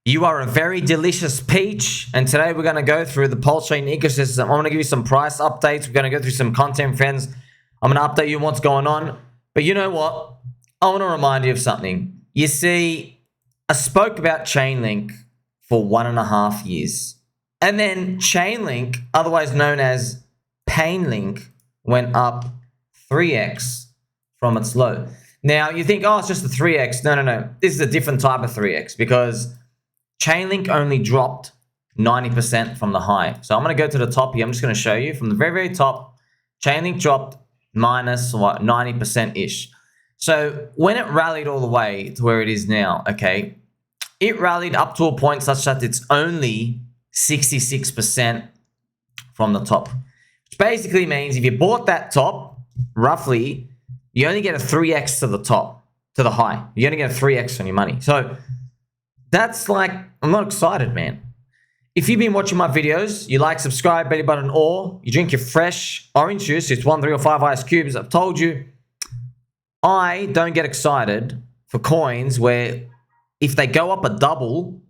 You are a very delicious peach, and today we're going to go through the PulseChain ecosystem. I'm going to give you some price updates. We're going to go through some content, friends. I'm going to update you on what's going on. But you know what? I want to remind you of something. You see, I spoke about ChainLink for 1.5 years. And then ChainLink, otherwise known as PainLink, went up 3x from its low. Now, you think, oh, it's just a 3x. No. This is a different type of 3x because ChainLink only dropped 90% from the high. So I'm going to go to the top here. I'm just going to show you from the very, very top. ChainLink dropped minus 90%-ish. So when it rallied all the way to where it is now, okay, it rallied up to a point such that it's only 66% from the top. Which basically means if you bought that top, roughly, you only get a 3x to the top, to the high. You only get a 3x on your money. So that's like, I'm not excited, man. If you've been watching my videos, you like, subscribe, belly button, or you drink your fresh orange juice, it's 1, 3, or 5 ice cubes. I've told you, I don't get excited for coins where if they go up a double,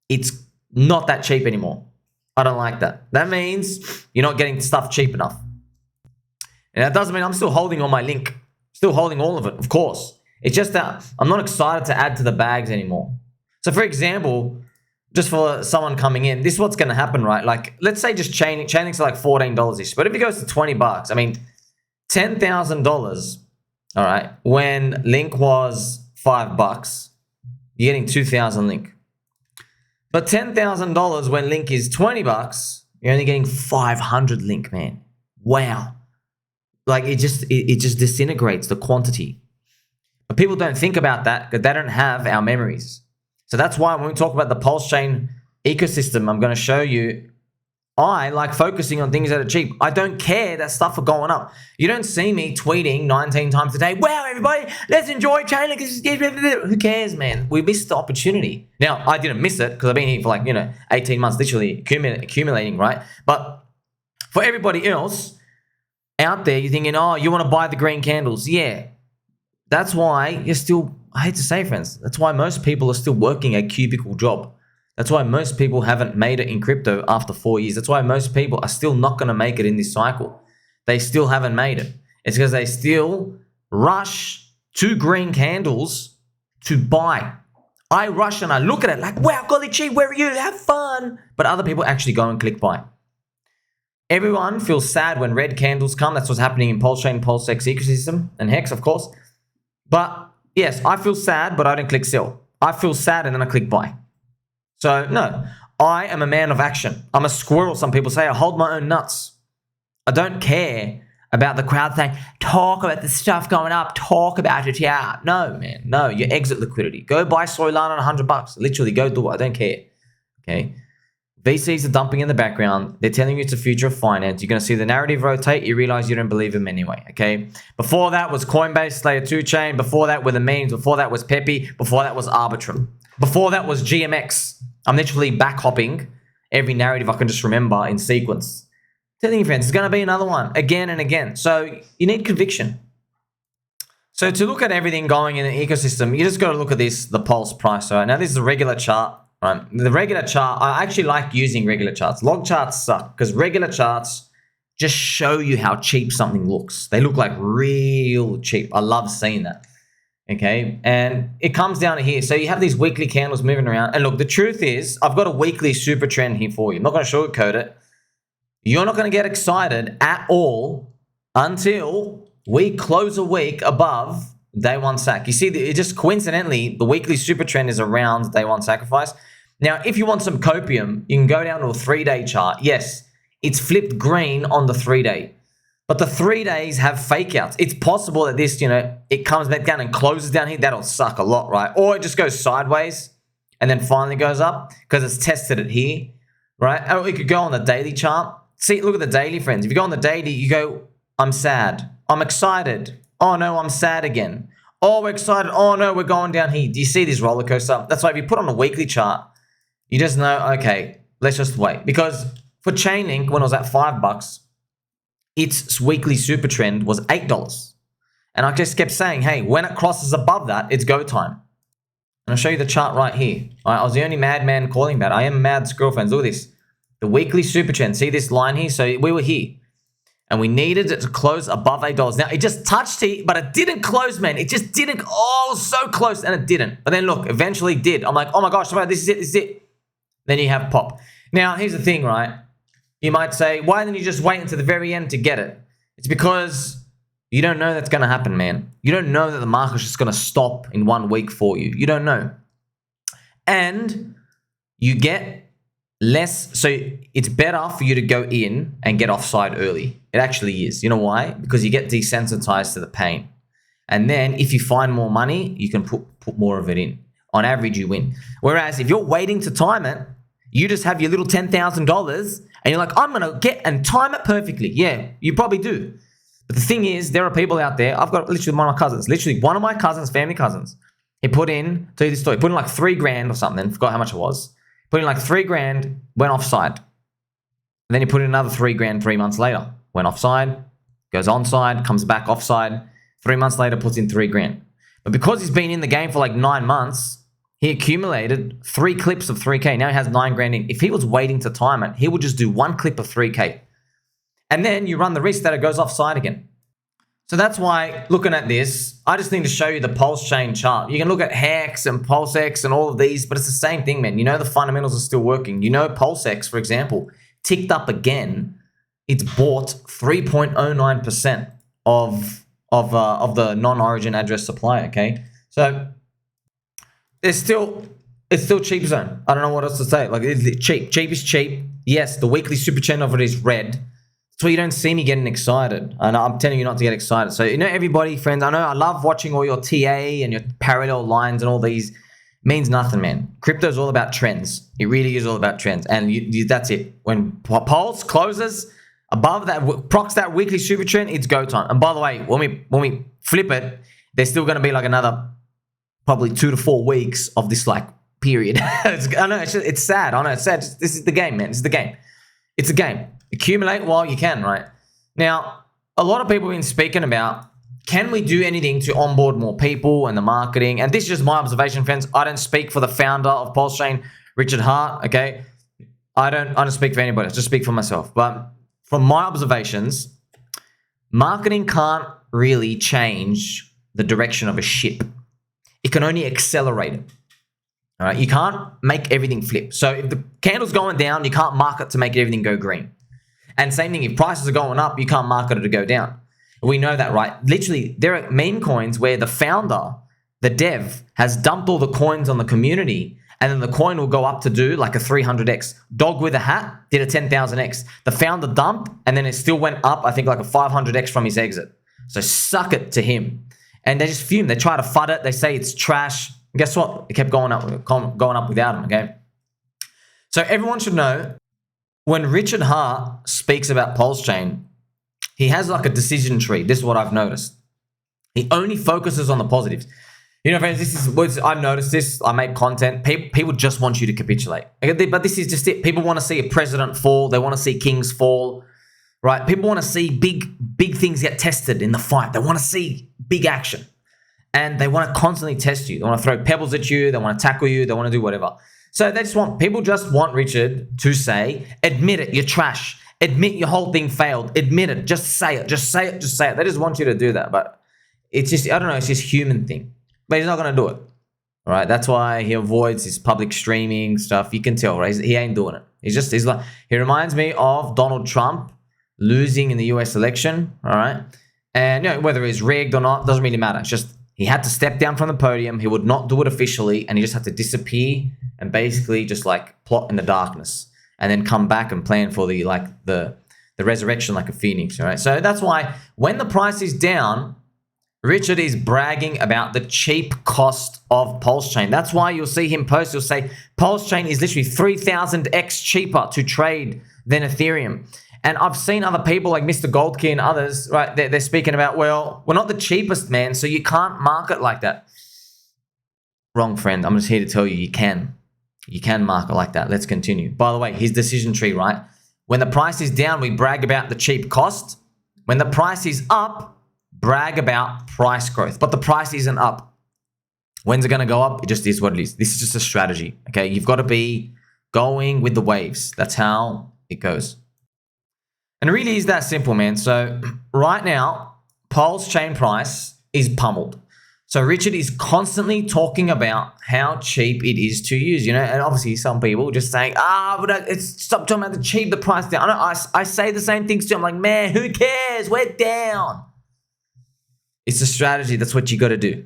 it's not that cheap anymore. I don't like that. That means you're not getting stuff cheap enough. And that doesn't mean I'm still holding on my link. Still holding all of it, of course. It's just that I'm not excited to add to the bags anymore. So for example, just for someone coming in, this is what's going to happen, right? Like, let's say just Chainlink's like $14-ish. But if it goes to $20, I mean, $10,000, all right, when Link was $5, you're getting 2,000 Link. But $10,000 when Link is $20, you're only getting 500 Link, man. Wow. Like, it just disintegrates the quantity. But people don't think about that because they don't have our memories. So that's why when we talk about the PulseChain ecosystem, I'm going to show you, I like focusing on things that are cheap. I don't care that stuff are going up. You don't see me tweeting 19 times a day, wow, everybody, let's enjoy ChainLink. Who cares, man? We missed the opportunity. Now, I didn't miss it because I've been here for 18 months, literally accumulating, right? But for everybody else out there, you're thinking, oh, you want to buy the green candles. Yeah, that's why you're still, I hate to say, friends, that's why most people are still working a cubicle job. That's why most people haven't made it in crypto after 4 years. That's why most people are still not going to make it in this cycle. They still haven't made it. It's because they still rush to green candles to buy. I rush and I look at it like, wow, golly gee, where are you? Have fun. But other people actually go and click buy. Everyone feels sad when red candles come. That's what's happening in PulseChain, PulseX ecosystem, and Hex, of course. But yes, I feel sad, but I don't click sell. I feel sad and then I click buy. So no, I am a man of action. I'm a squirrel, some people say. I hold my own nuts. I don't care about the crowd saying, talk about the stuff going up, talk about it, yeah. No, man, no, you exit liquidity. Go buy Solana at $100. Literally, go do it. I don't care, okay? VCs are dumping in the background. They're telling you it's the future of finance. You're going to see the narrative rotate. You realize you don't believe them anyway, okay? Before that was Coinbase, Layer 2 chain. Before that were the memes. Before that was Pepe. Before that was Arbitrum. Before that was GMX. I'm literally back hopping every narrative I can just remember in sequence. Telling you, friends, it's going to be another one again and again. So you need conviction. So to look at everything going in the ecosystem, you just got to look at this, the pulse price. All right, now this is a regular chart. Right, the regular chart, I actually like using regular charts. Log charts suck because regular charts just show you how cheap something looks. They look like real cheap. I love seeing that. Okay, and it comes down to here. So you have these weekly candles moving around. And look, the truth is, I've got a weekly super trend here for you. I'm not going to sugarcoat it. You're not going to get excited at all until we close a week above day one sac. You see, it just coincidentally, the weekly super trend is around day one sacrifice. Now, if you want some copium, you can go down to a 3-day chart. Yes, it's flipped green on the 3-day. But the 3 days have fake outs. It's possible that this, it comes back down and closes down here. That'll suck a lot, right? Or it just goes sideways and then finally goes up because it's tested it here, right? Or we could go on the daily chart. See, look at the daily, friends. If you go on the daily, you go, I'm sad. I'm excited. Oh, no, I'm sad again. Oh, we're excited. Oh, no, we're going down here. Do you see this roller coaster? That's why if you put on a weekly chart, you just know, okay, let's just wait. Because for ChainLink, when it was at $5, its weekly super trend was $8. And I just kept saying, hey, when it crosses above that, it's go time. I'll show you the chart right here. I was the only madman calling that. I am mad, Squirrel fans. Look at this. The weekly super trend. See this line here? So we were here. And we needed it to close above $8. Now, it just touched it, but it didn't close, man. It just didn't. Oh, so close, and it didn't. But then, look, eventually it did. I'm like, oh my gosh, this is it, this is it. Then you have pop. Now, here's the thing, right? You might say, why didn't you just wait until the very end to get it? It's because you don't know that's going to happen, man. You don't know that the market's just going to stop in 1 week for you. You don't know. And you get less, so it's better for you to go in and get offside early. It actually is. You know why? Because you get desensitized to the pain. And then if you find more money, you can put more of it in. On average, you win. Whereas if you're waiting to time it, you just have your little $10,000 and you're like, I'm going to get and time it perfectly. Yeah, you probably do. But the thing is, there are people out there. I've got literally one of my cousins, family cousins. He put in, tell you this story, put in like $3,000 or something. Forgot how much it was. Put in like $3,000, went offside. And then he put in another $3,000 3 months later. Went offside, goes onside, comes back offside. 3 months later, puts in $3,000. But because he's been in the game for like 9 months, he accumulated 3 clips of 3K. Now he has $9,000 in. If he was waiting to time it, he would just do 1 clip of 3K. And then you run the risk that it goes offside again. So that's why, looking at this, I just need to show you the PulseChain chart. You can look at Hex and PulseX and all of these, but it's the same thing, man. You know the fundamentals are still working. You know PulseX, for example, ticked up again. It's bought 3.09% of the non-origin address supply, okay? So it's still cheap zone. I don't know what else to say. Like, it's cheap. Cheap is cheap. Yes, the weekly super trend of it is red. So you don't see me getting excited. And I'm telling you not to get excited. So, you know, everybody, friends, I know I love watching all your TA and your parallel lines and all these. Means nothing, man. Crypto is all about trends. It really is all about trends. And that's it. When Pulse closes above that, procs that weekly super trend, it's go time. And by the way, when we flip it, there's still going to be like another probably 2 to 4 weeks of this like period. I know it's sad. I know it's sad. This is the game, man. This is the game. It's a game. Accumulate while you can, right? Now, a lot of people have been speaking about, can we do anything to onboard more people and the marketing? And this is just my observation, friends. I don't speak for the founder of PulseChain, Richard Hart, okay? I don't speak for anybody. I just speak for myself. But from my observations, marketing can't really change the direction of a ship. It can only accelerate it. All right? You can't make everything flip. So if the candle's going down, you can't market to make everything go green. And same thing, if prices are going up, you can't market it to go down. We know that, right? Literally, there are meme coins where the founder, the dev, has dumped all the coins on the community, and then the coin will go up to do like a 300x. Dog with a hat did a 10,000x. The founder dumped, and then it still went up, I think like a 500x from his exit. So suck it to him. And they just fume. They try to FUD it. They say it's trash. And guess what? It kept going up without him, okay? So everyone should know, when Richard Hart speaks about PulseChain, he has like a decision tree. This is what I've noticed. He only focuses on the positives. You know, friends, I've noticed this. I make content. People just want you to capitulate. But this is just it. People want to see a president fall. They want to see kings fall, right? People want to see big things get tested in the fight. They want to see big action. And they want to constantly test you. They want to throw pebbles at you. They want to tackle you. They want to do whatever. So people just want Richard to say, admit it, you're trash. Admit your whole thing failed. Admit it. Just say it. Just say it. Just say it. They just want you to do that. But it's just, I don't know, it's just human thing. But he's not going to do it. All right. That's why he avoids his public streaming stuff. You can tell, right? He ain't doing it. He's like, he reminds me of Donald Trump losing in the US election. All right. And you know, whether it's rigged or not, doesn't really matter. It's just, he had to step down from the podium. He would not do it officially. And he just had to disappear and basically just like plot in the darkness and then come back and plan for the resurrection like a phoenix. All right. So that's why when the price is down, Richard is bragging about the cheap cost of PulseChain. That's why you'll see him post. He'll say PulseChain is literally 3,000x cheaper to trade than Ethereum. And I've seen other people like Mr. Goldkey and others, right? They're speaking about, well, we're not the cheapest, man, so you can't market like that. Wrong, friend. I'm just here to tell you, you can. You can market like that. Let's continue. By the way, his decision tree, right? When the price is down, we brag about the cheap cost. When the price is up, brag about price growth. But the price isn't up. When's it going to go up? It just is what it is. This is just a strategy, okay? You've got to be going with the waves. That's how it goes. And it really is that simple, man. So right now, PulseChain price is pummeled. So Richard is constantly talking about how cheap it is to use, you know, and obviously some people just saying, but it's stop talking about the cheap, the price down. I say the same things to him. I'm like, man, who cares? We're down. It's a strategy. That's what you got to do.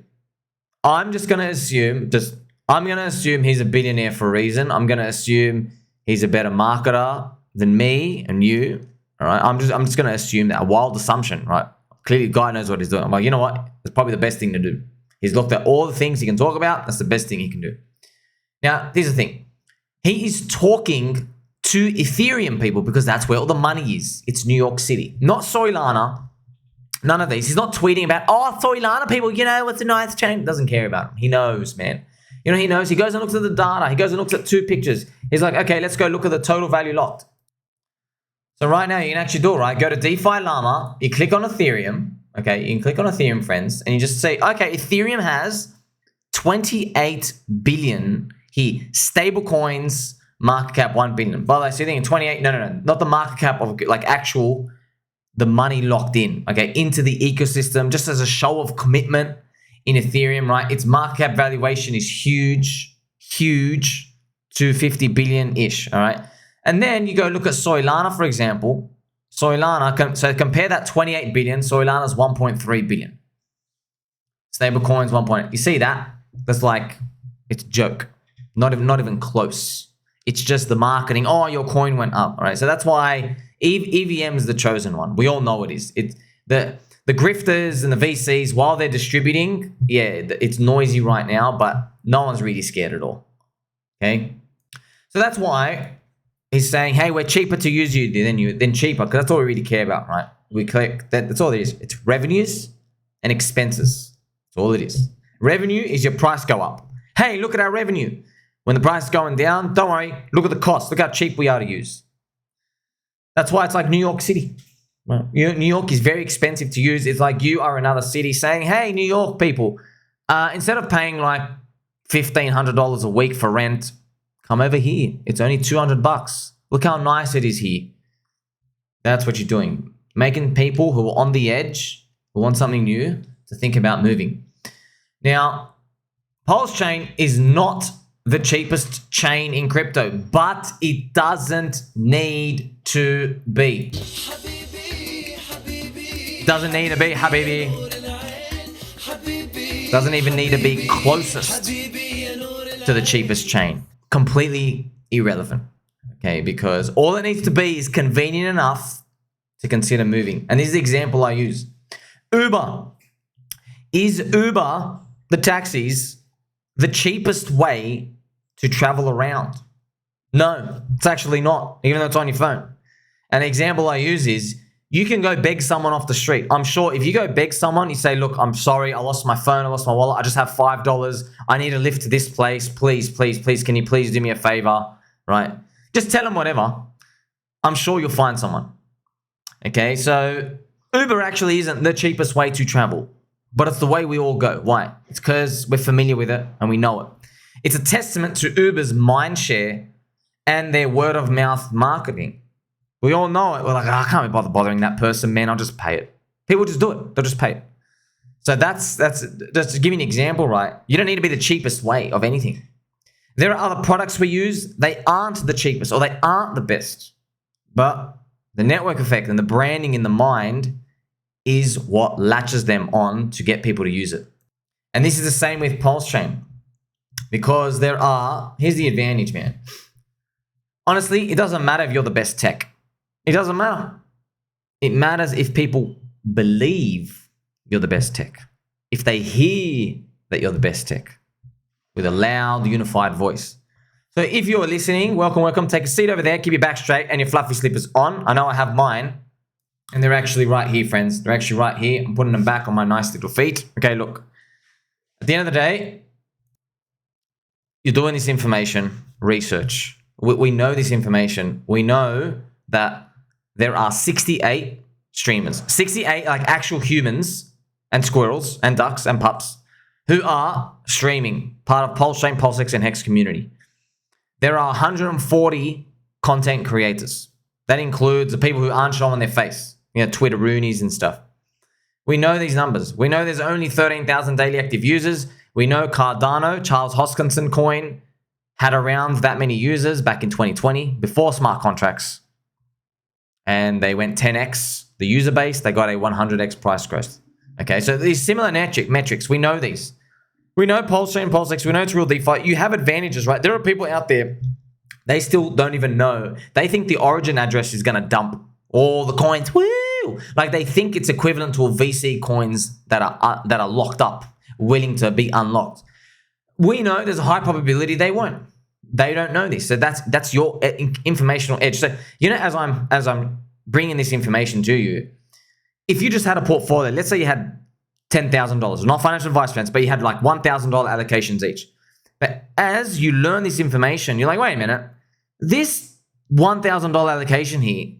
I'm just going to assume, he's a billionaire for a reason. I'm going to assume he's a better marketer than me and you. All right. I'm just going to assume that, a wild assumption, right? Clearly, the guy knows what he's doing. I'm like, you know what? It's probably the best thing to do. He's looked at all the things he can talk about. That's the best thing he can do. Now, here's the thing. He is talking to Ethereum people because that's where all the money is. It's New York City, not Solana. None of these. He's not tweeting about, Solana people, you know, what's a nice chain. Doesn't care about him. He knows, man. You know, he knows. He goes and looks at the data. He goes and looks at 2 pictures. He's like, okay, let's go look at the total value locked. So right now, you can actually do it, right? Go to DeFi Llama. You click on Ethereum. Okay, you can click on Ethereum, friends, and you just say, okay, Ethereum has 28 billion here. Stable coins, market cap 1 billion. By the way, so you're thinking 28, no, not the market cap of like actual, the money locked in, okay, into the ecosystem, just as a show of commitment in Ethereum, right? Its market cap valuation is huge, 250 billion-ish, all right? And then you go look at Solana, for example. Solana, so compare that 28 billion, Solana's 1.3 billion. Stablecoins 1. You see that? That's like, it's a joke. Not even close. It's just the marketing. Oh, your coin went up. All right. So that's why EVM is the chosen one. We all know it is. The grifters and the VCs, while they're distributing, yeah, it's noisy right now, but no one's really scared at all. Okay. So that's why he's saying, hey, we're cheaper to use than cheaper, because that's all we really care about, right? We click that. That's all it is. It's revenues and expenses. That's all it is. Revenue is your price go up. Hey, look at our revenue. When the price is going down, don't worry. Look at the cost. Look how cheap we are to use. That's why it's like New York City. Right? New York is very expensive to use. It's like you are another city saying, hey, New York people, instead of paying like $1,500 a week for rent, come over here. It's only $200. Look how nice it is here. That's what you're doing. Making people who are on the edge, who want something new, to think about moving. Now, PulseChain is not the cheapest chain in crypto, but it doesn't need to be. Doesn't need to be, Habibi. Doesn't even need to be closest to the cheapest chain. Completely irrelevant, okay? Because all it needs to be is convenient enough to consider moving. And this is the example I use. Uber. Is Uber, the taxis, the cheapest way to travel around? No, it's actually not, even though it's on your phone. An example I use is, you can go beg someone off the street. I'm sure if you go beg someone, you say, look, I'm sorry, I lost my phone, I lost my wallet, I just have $5. I need a lift to this place. Please, can you please do me a favor, right? Just tell them whatever. I'm sure you'll find someone. Okay, so Uber actually isn't the cheapest way to travel, but it's the way we all go. Why? It's because we're familiar with it and we know it. It's a testament to Uber's mindshare and their word of mouth marketing. We all know it. We're like, I can't be bothering that person, man. I'll just pay it. People just do it. They'll just pay it. So that's just to give you an example, right? You don't need to be the cheapest way of anything. There are other products we use. They aren't the cheapest or they aren't the best. But the network effect and the branding in the mind is what latches them on to get people to use it. And this is the same with PulseChain. Because here's the advantage, man. Honestly, it doesn't matter if you're the best tech. It doesn't matter. It matters if people believe you're the best tech. If they hear that you're the best tech with a loud, unified voice. So if you're listening, welcome. Take a seat over there. Keep your back straight and your fluffy slippers on. I know I have mine. And they're actually right here, friends. They're actually right here. I'm putting them back on my nice little feet. Okay, look. At the end of the day, you're doing this information research. We know this information. We know that there are 68 streamers, 68 like actual humans and squirrels and ducks and pups who are streaming, part of PulseChain, PulseX, and Hex community. There are 140 content creators. That includes the people who aren't showing their face, Twitteroonies and stuff. We know these numbers. We know there's only 13,000 daily active users. We know Cardano, Charles Hoskinson coin, had around that many users back in 2020 before smart contracts. And they went 10x the user base. They got a 100x price growth. Okay, so these similar metrics, we know these. We know PulseChain, PulseX, we know it's real DeFi. You have advantages, right? There are people out there, they still don't even know. They think the origin address is going to dump all the coins. Woo! Like they think it's equivalent to VC coins that are locked up, willing to be unlocked. We know there's a high probability they won't. They don't know this. So that's your informational edge. So, as I'm bringing this information to you, if you just had a portfolio, let's say you had $10,000, not financial advice friends, but you had like $1,000 allocations each. But as you learn this information, you're like, wait a minute, this $1,000 allocation here,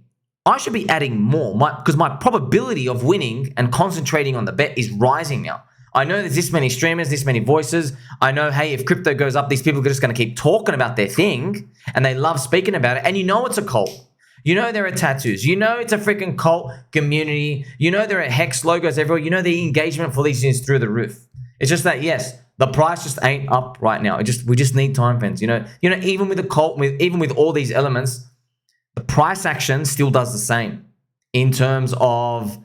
I should be adding more because my probability of winning and concentrating on the bet is rising now. I know there's this many streamers, this many voices. I know, hey, if crypto goes up, these people are just going to keep talking about their thing and they love speaking about it. And it's a cult. There are tattoos. It's a freaking cult community. There are Hex logos everywhere. The engagement for these things through the roof. It's just that, yes, the price just ain't up right now. We just need time fence. Even with the cult, even with all these elements, the price action still does the same in terms of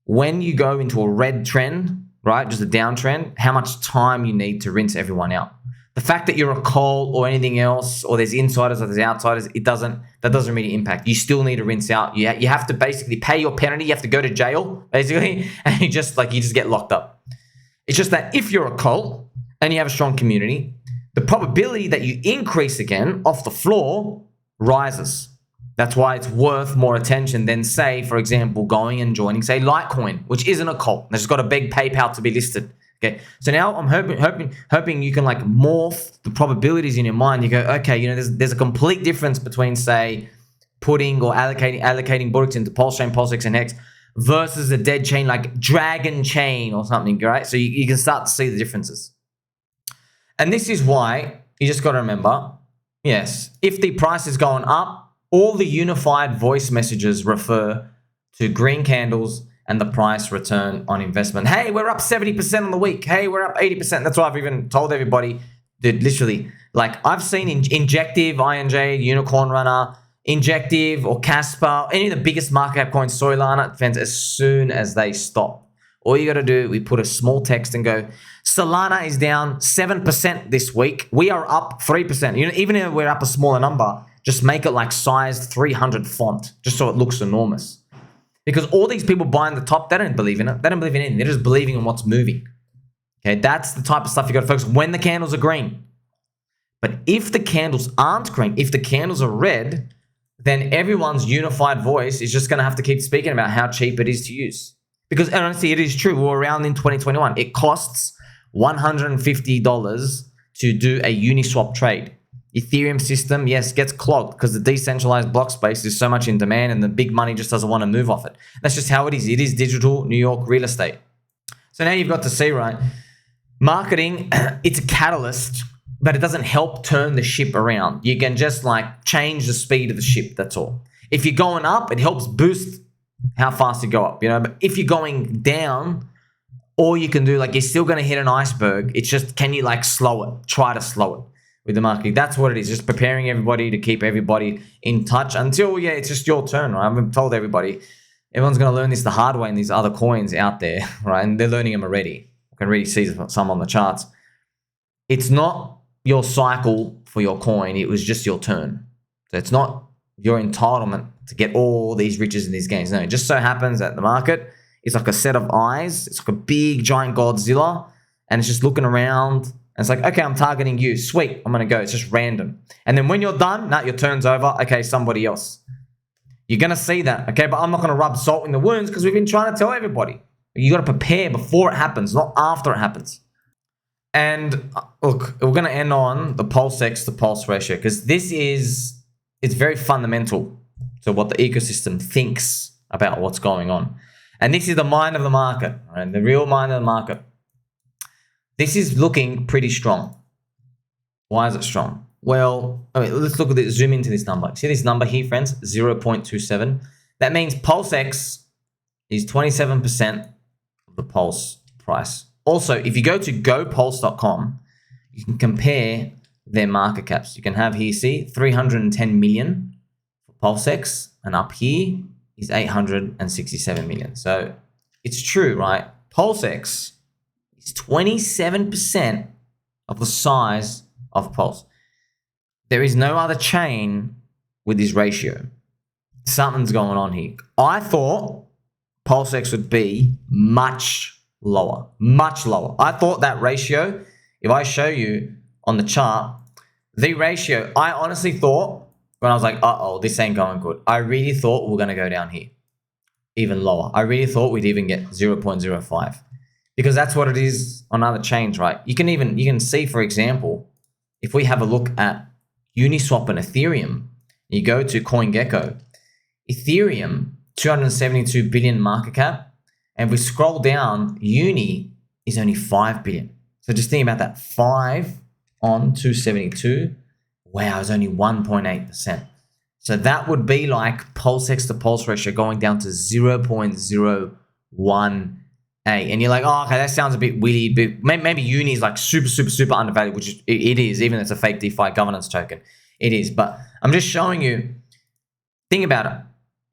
when you go into a red trend, right? Just a downtrend, how much time you need to rinse everyone out. The fact that you're a call or anything else, or there's insiders or there's outsiders, that doesn't really impact. You still need to rinse out. You have to basically pay your penalty. You have to go to jail, basically, and you just get locked up. It's just that if you're a cult and you have a strong community, the probability that you increase again off the floor rises. That's why it's worth more attention than, say, for example, going and joining, say, Litecoin, which isn't a cult. They just got to beg PayPal to be listed. Okay, so now I'm hoping you can morph the probabilities in your mind. You go, okay, there's a complete difference between, say, putting or allocating bullets into PulseChain, PulseX, and Hex versus a dead chain like Dragon Chain or something, right? So you can start to see the differences. And this is why you just got to remember, yes, if the price is going up, all the unified voice messages refer to green candles and the price return on investment. Hey, we're up 70% on the week. Hey, we're up 80%. That's why I've even told everybody, dude, literally, I've seen Injective, INJ, Unicorn Runner, Injective or Casper, any of the biggest market cap coins, Solana, fans, as soon as they stop. All you got to do, we put a small text and go, Solana is down 7% this week. We are up 3%. Even if we're up a smaller number, just make it size 300 font, just so it looks enormous. Because all these people buying the top, they don't believe in it. They don't believe in anything. They're just believing in what's moving. Okay, that's the type of stuff you got to focus on when the candles are green. But if the candles aren't green, if the candles are red, then everyone's unified voice is just going to have to keep speaking about how cheap it is to use. Because honestly, it is true. We're around in 2021. It costs $150 to do a Uniswap trade. Ethereum system, yes, gets clogged because the decentralized block space is so much in demand and the big money just doesn't want to move off it. That's just how it is. It is digital New York real estate. So now you've got to see, right? Marketing, it's a catalyst, but it doesn't help turn the ship around. You can just change the speed of the ship, that's all. If you're going up, it helps boost how fast you go up, But if you're going down, all you can do, you're still going to hit an iceberg. It's just, can you slow it? Try to slow it. With the marketing, that's what it is. Just preparing everybody to keep everybody in touch until, it's just your turn, right? I've told everybody, everyone's going to learn this the hard way in these other coins out there, right? And they're learning them already. I can really see some on the charts. It's not your cycle for your coin. It was just your turn. So it's not your entitlement to get all these riches in these gains. No, it just so happens that the market is like a set of eyes. It's like a big, giant Godzilla, and it's just looking around. And it's okay, I'm targeting you. Sweet, I'm going to go. It's just random. And then when you're done, your turn's over. Okay, somebody else. You're going to see that. Okay, but I'm not going to rub salt in the wounds because we've been trying to tell everybody. You got to prepare before it happens, not after it happens. And look, we're going to end on the PulseX to Pulse ratio because it's very fundamental to what the ecosystem thinks about what's going on. And this is the mind of the market, right? The real mind of the market. this is looking pretty strong. Why is it strong? Well, let's look at this, zoom into this number. See this number here, friends, 0.27. That means PulseX is 27% of the Pulse price. Also, if you go to gopulse.com, you can compare their market caps. You can have here, see, 310 million for PulseX, and up here is 867 million. So it's true, right? PulseX is 27% of the size of Pulse. There is no other chain with this ratio. Something's going on here. I thought PulseX would be much lower, much lower. I thought that ratio, if I show you on the chart, the ratio, I honestly thought when I was like, uh-oh, this ain't going good. I really thought we're going to go down here, even lower. I really thought we'd even get 0.05 because that's what it is on other chains, right? You can see, for example, if we have a look at Uniswap and Ethereum, you go to CoinGecko, Ethereum, 272 billion market cap. And if we scroll down, Uni is only 5 billion. So just think about that. 5 on 272. Wow, it's only 1.8%. So that would be like PulseX to Pulse ratio going down to 0.018. And you're like, oh, okay, that sounds a bit weird. But maybe Uni is like super undervalued, which it is, even though it's a fake DeFi governance token. It is. But I'm just showing you, think about it.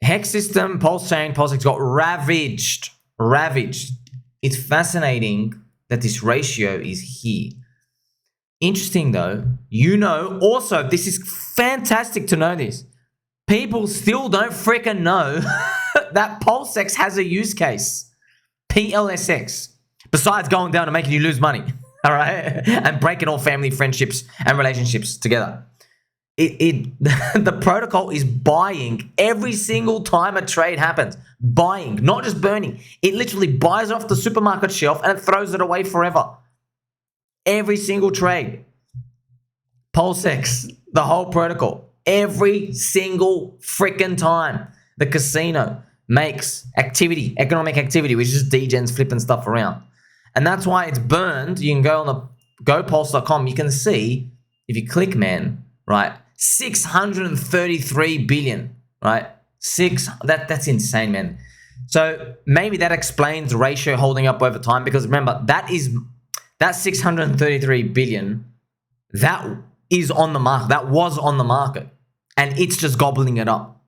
Hex system, PulseChain, PulseX got ravaged. It's fascinating that this ratio is here. Interesting though, also this is fantastic to know this. People still don't freaking know that PulseX has a use case. PLSX. Besides going down and making you lose money, all right? And breaking all family friendships and relationships together. The protocol is buying every single time a trade happens. Buying, not just burning. It literally buys off the supermarket shelf and it throws it away forever. Every single trade. PulseX, the whole protocol. Every single freaking time the casino makes activity, economic activity, which is just degens flipping stuff around. And that's why it's burned. You can go on the gopulse.com. You can see, if you click, man, right, 633 billion, right? That's insane, man. So maybe that explains the ratio holding up over time, because remember, that 633 billion, that is on the market. That was on the market, and it's just gobbling it up.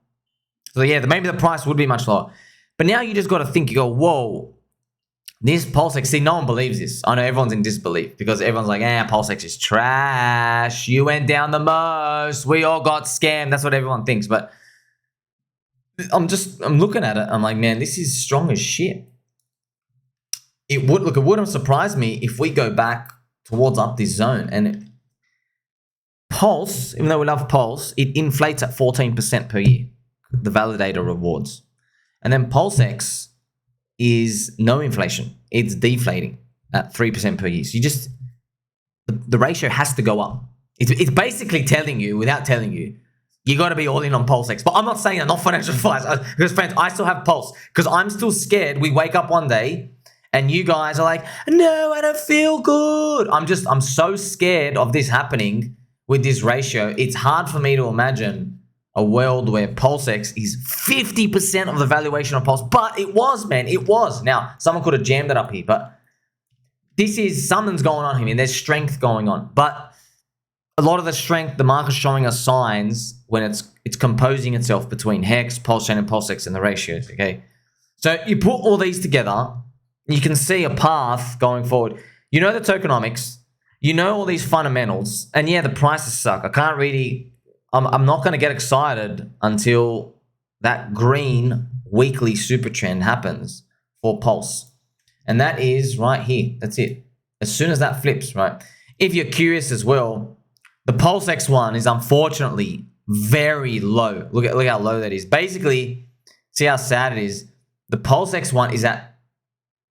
So yeah, maybe the price would be much lower. But now you just got to think, you go, whoa, this PulseX, see, no one believes this. I know everyone's in disbelief because everyone's like, PulseX is trash. You went down the most. We all got scammed. That's what everyone thinks. But I'm looking at it. I'm like, man, this is strong as shit. It wouldn't surprise me if we go back towards up this zone. And Pulse, even though we love Pulse, it inflates at 14% per year, the validator rewards. And then PulseX is no inflation. It's deflating at 3% per year. So the ratio has to go up. It's basically telling you, without telling you, you got to be all in on PulseX. But I'm not saying that, not financial advice. Because friends, I still have Pulse because I'm still scared. We wake up one day and you guys are like, no, I don't feel good. I'm so scared of this happening with this ratio. It's hard for me to imagine a world where PulseX is 50% of the valuation of Pulse. But it was, man. It was. Now, someone could have jammed it up here, but something's going on here, and there's strength going on. But a lot of the strength, the market's showing us signs when it's composing itself between Hex, PulseChain, and PulseX and the ratios, okay? So you put all these together, you can see a path going forward. You know the tokenomics, you know all these fundamentals, and yeah, the prices suck. I'm not going to get excited until that green weekly super trend happens for Pulse. And that is right here. That's it. As soon as that flips, right? If you're curious as well, the PulseX one is unfortunately very low. Look how low that is. Basically, see how sad it is. The PulseX one is at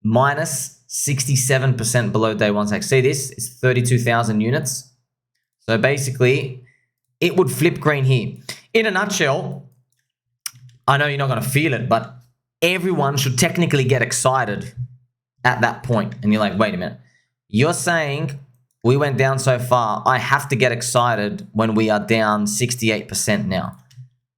minus 67% below day one. See this? It's 32,000 units. So basically, it would flip green here. In a nutshell, I know you're not going to feel it, but everyone should technically get excited at that point. And you're like, wait a minute. You're saying we went down so far, I have to get excited when we are down 68% now.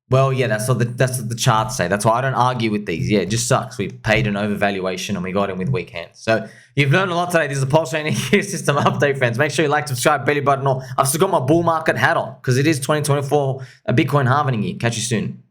Well, yeah, that's what the charts say. That's why I don't argue with these. Yeah, it just sucks. We paid an overvaluation and we got in with weak hands. So you've learned a lot today. This is a PulseChain ecosystem update, friends. Make sure you like, subscribe, belly button. I've still got my bull market hat on because it is 2024, a Bitcoin halving year. Catch you soon.